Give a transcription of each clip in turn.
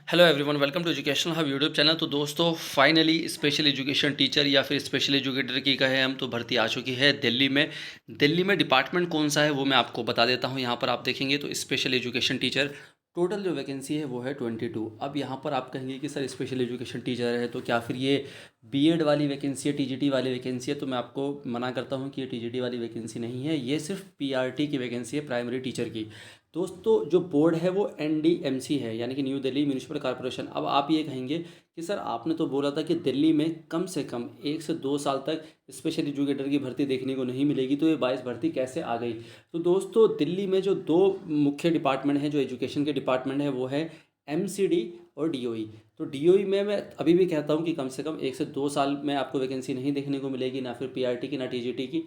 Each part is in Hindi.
Hello everyone, welcome to educational hub YouTube channel. तो दोस्तों, फाइनली स्पेशल एजुकेशन टीचर या फिर स्पेशल एजुकेटर की कहें हम तो भर्ती आ चुकी है दिल्ली में डिपार्टमेंट कौन सा है वो मैं आपको बता देता हूँ। यहाँ पर आप देखेंगे तो स्पेशल एजुकेशन टीचर टोटल जो वैकेंसी है वो है 22। अब यहाँ पर आप कहेंगे कि सर स्पेशल एजुकेशन टीचर है तो क्या फिर ये बीएड वाली वैकेंसी है, टीजीटी वाली वैकेंसी है? तो मैं आपको मना करता हूँ कि ये टीजीटी वाली वैकेंसी नहीं है, ये सिर्फ पीआरटी की वैकेंसी है, प्राइमरी टीचर की। दोस्तों, जो बोर्ड है वो एनडीएमसी है, यानी कि न्यू दिल्ली म्यूनिसिपल कॉरपोरेशन। अब आप ये कहेंगे कि सर आपने तो बोला था कि दिल्ली में कम से कम 1 से 2 साल तक स्पेशल एजुकेटर की भर्ती देखने को नहीं मिलेगी, तो ये 22 भर्ती कैसे आ गई? तो दोस्तों, दिल्ली में जो दो मुख्य डिपार्टमेंट हैं, जो एजुकेशन के डिपार्टमेंट है, वो है एमसीडी और डीओई। तो डीओई में मैं अभी भी कहता हूँ कि कम से कम 1 से 2 साल में आपको वैकेंसी नहीं देखने को मिलेगी, ना फिर पीआरटी की ना टीजीटी की।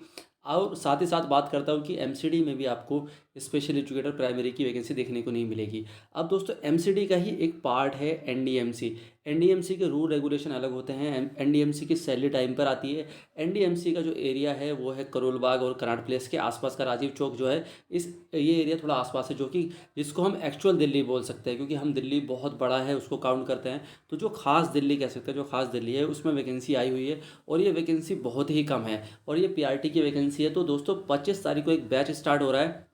और साथ ही साथ बात करता हूँ कि एमसीडी में भी आपको स्पेशल एजुकेटर प्राइमरी की वैकेंसी देखने को नहीं मिलेगी। अब दोस्तों, एमसीडी का ही एक पार्ट है एनडीएमसी। एनडीएमसी के रूल रेगुलेशन अलग होते हैं। एनडीएमसी की सैलरी टाइम पर आती है। एनडीएमसी का जो एरिया है वो है करोल बाग और कनाट प्लेस के आसपास का राजीव चौक जो है, इस ये एरिया थोड़ा आसपास है, जो कि जिसको हम एक्चुअल दिल्ली बोल सकते हैं, क्योंकि हम दिल्ली बहुत बड़ा है उसको काउंट करते हैं। तो जो खास दिल्ली कह सकते हैं, जो खास दिल्ली है उसमें वैकेंसी आई हुई है, और ये वैकेंसी बहुत ही कम है, और ये पीआरटी की वैकेंसी है। तो दोस्तों, 25 तारीख को एक बैच स्टार्ट हो रहा है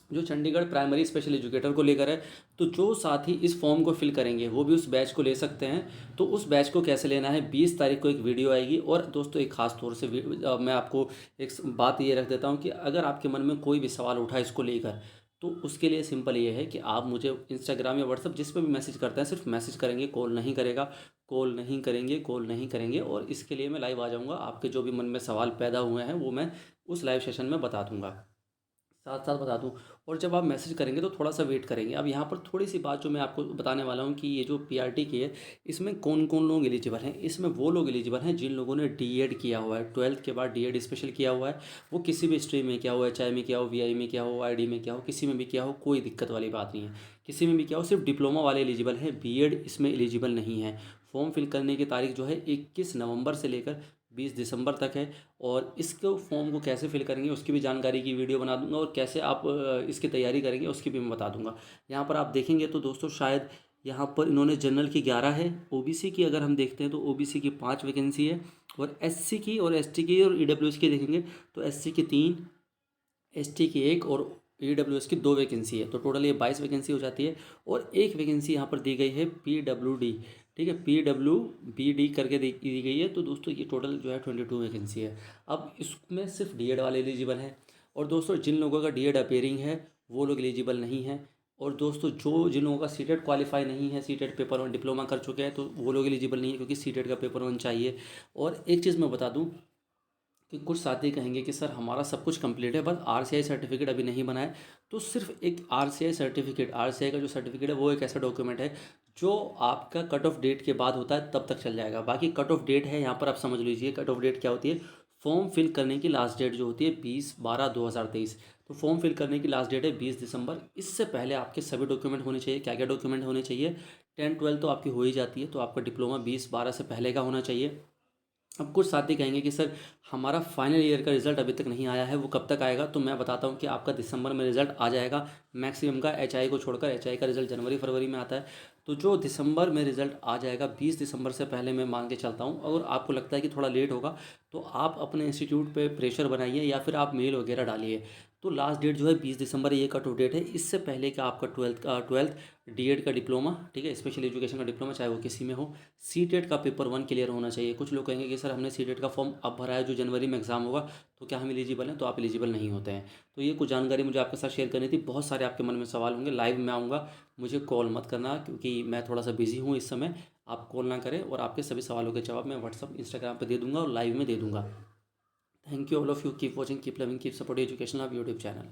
जो चंडीगढ़ प्राइमरी स्पेशल एजुकेटर को लेकर है। तो जो साथी इस फॉर्म को फिल करेंगे वो भी उस बैच को ले सकते हैं। तो उस बैच को कैसे लेना है, 20 तारीख को एक वीडियो आएगी। और दोस्तों, एक खास तौर से मैं आपको एक बात ये रख देता हूँ कि अगर आपके मन में कोई भी सवाल उठा इसको लेकर, तो उसके लिए सिंपल ये है कि आप मुझे इंस्टाग्राम या व्हाट्सअप जिस पे भी मैसेज करते हैं, सिर्फ मैसेज करेंगे, कॉल नहीं करेगा, कॉल नहीं करेंगे, कॉल नहीं करेंगे। और इसके लिए मैं लाइव आ जाऊँगा, आपके जो भी मन में सवाल पैदा हुए हैं वो मैं उस लाइव सेशन में बता दूंगा, साथ साथ बता दूं। और जब आप मैसेज करेंगे तो थोड़ा सा वेट करेंगे। अब यहाँ पर थोड़ी सी बात जो मैं आपको बताने वाला हूँ कि ये जो पीआरटी की है, इसमें कौन कौन लोग एलिजिबल हैं। इसमें वो लोग एलिजिबल हैं जिन लोगों ने डीएड किया हुआ है, 12th के बाद डीएड स्पेशल किया हुआ है। वो किसी भी स्ट्रीम में किया हुआ है, चाहे में किया हो, वीआई में किया हो, आईडी में किया हो, किसी में भी किया हो, कोई दिक्कत वाली बात नहीं है। किसी में भी किया हो, सिर्फ डिप्लोमा वाले एलिजिबल हैं, बीएड इसमें एलिजिबल नहीं है। फॉर्म फिल करने की तारीख जो है 21 नवंबर से लेकर 20 दिसंबर तक है। और इसको फॉर्म को कैसे फिल करेंगे उसकी भी जानकारी की वीडियो बना दूंगा, और कैसे आप इसकी तैयारी करेंगे उसकी भी मैं बता दूंगा। यहाँ पर आप देखेंगे तो दोस्तों, शायद यहाँ पर इन्होंने जनरल की 11 है, ओबीसी की अगर हम देखते हैं तो ओबीसी की 5 वैकेंसी है, और एससी की और एसटी की और ईडब्ल्यूएस की देखेंगे तो एससी की 3, एसटी की 1 और ईडब्ल्यूएस की 2 वैकेंसी है। तो टोटल ये 22 वैकेंसी हो जाती है। और एक वैकेंसी यहाँ पर दी गई है पीडब्ल्यूडी, ठीक है, पीडब्ल्यूबीडी करके दी गई है। तो दोस्तों, ये टोटल जो है 22 वैकेंसी है। अब इसमें सिर्फ डीएड वाले एलिजिबल हैं। और दोस्तों, जिन लोगों का डीएड अपेयरिंग है वो लोग एलिजिबल नहीं हैं। और दोस्तों, जिन लोगों का सीटेट क्वालिफाई नहीं है, सीटेट पेपर 1 डिप्लोमा कर चुके हैं, तो वो लोग एलिजिबल नहीं है, क्योंकि सीटेट का पेपर 1 चाहिए। और एक चीज़ मैं बता दूं कि कुछ साथी कहेंगे कि सर हमारा सब कुछ कंप्लीट है, बस आरसीआई सर्टिफिकेट अभी नहीं बना है। तो सिर्फ एक आरसीआई सर्टिफिकेट, आरसीआई का जो सर्टिफिकेट है वो एक ऐसा डॉक्यूमेंट है जो आपका कट ऑफ डेट के बाद होता है, तब तक चल जाएगा। बाकी कट ऑफ डेट है, यहाँ पर आप समझ लीजिए कट ऑफ डेट क्या होती है। फॉर्म फिल करने की लास्ट डेट जो होती है 20/12/2023। तो फॉर्म फिल करने की लास्ट डेट है 20 दिसंबर। इससे पहले आपके सभी डॉक्यूमेंट होने चाहिए। क्या क्या डॉक्यूमेंट होने चाहिए? 10 12 तो आपकी हो ही जाती है, तो आपका डिप्लोमा 20/12 से पहले का होना चाहिए। अब कुछ साथी कहेंगे कि सर हमारा फाइनल ईयर का रिजल्ट अभी तक नहीं आया है, वो कब तक आएगा? तो मैं बताता हूँ कि आपका दिसंबर में रिजल्ट आ जाएगा मैक्सिमम का, एचआई को छोड़कर। एचआई का रिजल्ट जनवरी फरवरी में आता है। तो जो दिसंबर में रिजल्ट आ जाएगा, 20 दिसंबर से पहले मैं मान के चलता हूँ। अगर आपको लगता है कि थोड़ा लेट होगा, तो आप अपने इंस्टीट्यूट पे प्रेशर बनाइए, या फिर आप मेल वगैरह डालिए। तो लास्ट डेट जो है 20 दिसंबर, ये कट ऑफ डेट है। इससे पहले का आपका ट्वेल्थ डीएड का डिप्लोमा, ठीक है, स्पेशल एजुकेशन का डिप्लोमा, चाहे वो किसी में हो, सीटेट का पेपर 1 क्लियर होना चाहिए। कुछ लोग कहेंगे कि सर हमने सीटेट का फॉर्म अब भरा है, जो जनवरी में एग्जाम होगा, तो क्या हम एलिजिबल हैं? तो आप एलिजिबल नहीं होते हैं। तो ये कुछ जानकारी मुझे आपके साथ शेयर करनी थी। बहुत सारे आपके मन में सवाल होंगे, लाइव में आऊँगा, मुझे कॉल मत करना, क्योंकि मैं थोड़ा सा बिजी हूँ इस समय। आप कॉल ना करें, और आपके सभी सवालों के जवाब मैं व्हाट्सअप इंस्टाग्राम पर दे दूंगा और लाइव में दे दूंगा। Thank you all of you, keep watching, keep loving, keep support education of YouTube channel.